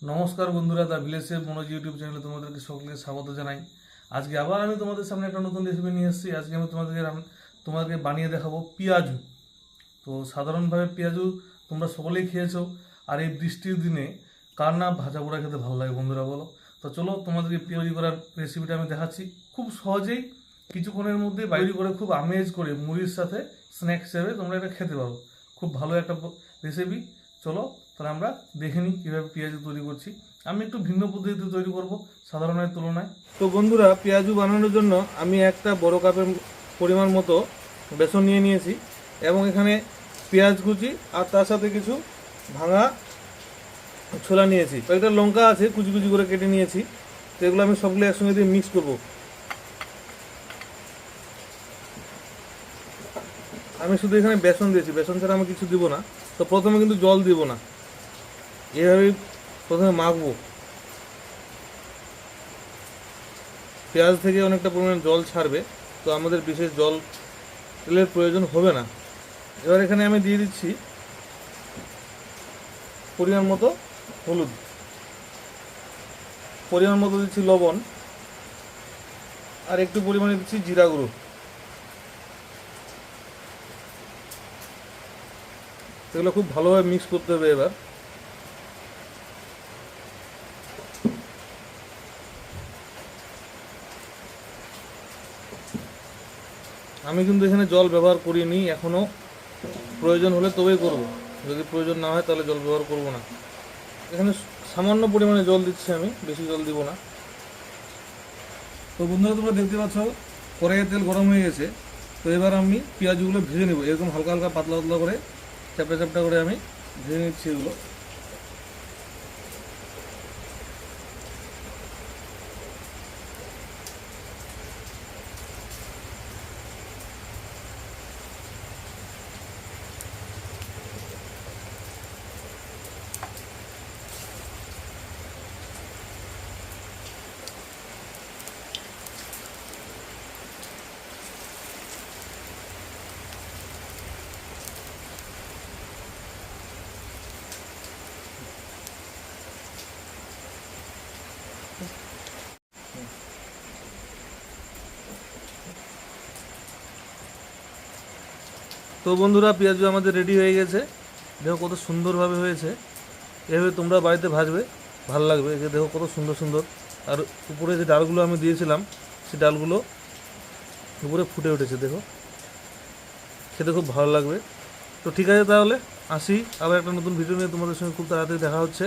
নমস্কার বন্ধুরা, the ভিলেজের Manoj YouTube চ্যানেলে তোমাদেরকে সকলকে স্বাগত জানাই। আজকে আবার আমি তোমাদের সামনে একটা নতুন রেসিপি নিয়ে এসেছি। আজকে আমি তোমাদেরকে বানিয়ে দেখাবো পেঁয়াজু। তো সাধারণভাবে পেঁয়াজু তোমরা সকলেই খেয়েছো, আর এই বৃষ্টির দিনে কার না ভাজা পোড়া খেতে ভালো লাগে বন্ধুরা, বলো? তো চলো তোমাদেরকে পেঁয়াজু করার রেসিপিটা আমি দেখাচ্ছি। খুব সহজেই কিছুক্ষণের মধ্যে বাইরে করে খুব আমেজ করে মুড়ির সাথে স্ন্যাক্স হিসেবে তোমরা এটা খেতে পারো। খুব ভালো একটা রেসিপি। চলো তাহলে আমরা দেখে নিই কীভাবে পেঁয়াজু তৈরি করছি। আমি একটু ভিন্ন পদ্ধতিতে তৈরি করব সাধারণের তুলনায়। তো বন্ধুরা, পেঁয়াজু বানানোর জন্য আমি একটা বড় কাপের পরিমাণ মতো বেসন নিয়ে নিয়েছি, এবং এখানে পেঁয়াজ কুচি আর তার সাথে কিছু ভাঙা ছোলা নিয়েছি। কয়েকটা লঙ্কা আছে কুচি কুচি করে কেটে নিয়েছি। তো এগুলো আমি সবগুলো একসঙ্গে দিয়ে মিক্স করব। আমি শুধু এখানে বেসন দিয়েছি, বেসন ছাড়া আমি কিছু দিব না। তো প্রথমে কিন্তু জল দিব না, এভাবেই প্রথমে মাখবো। পেঁয়াজ থেকে অনেকটা পরিমাণে জল ছাড়বে, তো আমাদের বিশেষ জল তেলের প্রয়োজন হবে না। এবার এখানে আমি দিয়ে দিচ্ছি পরিমাণ মতো হলুদ, পরিমাণ মতো দিচ্ছি লবণ, আর একটু পরিমাণে দিচ্ছি জিরা গুঁড়ো। এগুলো খুব ভালোভাবে মিক্স করতে হবে। এবার আমি কিন্তু এখানে জল ব্যবহার করিনি এখনও, প্রয়োজন হলে তবেই করব। যদি প্রয়োজন না হয় তাহলে জল ব্যবহার করব না। এখানে সামান্য পরিমাণে জল দিচ্ছি আমি, বেশি জল দিব না। তো বন্ধুরা, তোমরা দেখতে পাচ্ছ কড়াইয়ে তেল গরম হয়ে গেছে। তো এবার আমি পেঁয়াজগুলো ভেজে নেব, এরকম হালকা হালকা পাতলা পাতলা করে চ্যাপটা চ্যাপটা করে আমি ভেজে নিচ্ছি এগুলো। তো বন্ধুরা, পেঁয়াজু আমাদের রেডি হয়ে গেছে। দেখো কত সুন্দরভাবে হয়েছে। এভাবে তোমরা বাড়িতে ভাজবে, ভালো লাগবে। যে দেখো কত সুন্দর সুন্দর। আর উপরে যে ডালগুলো আমি দিয়েছিলাম, সেই ডালগুলো উপরে ফুটে উঠেছে, দেখো। খেতে খুব ভালো লাগবে। তো ঠিক আছে, তাহলে আসি। আবার একটা নতুন ভিডিও নিয়ে তোমাদের সঙ্গে খুব তাড়াতাড়ি দেখা হচ্ছে।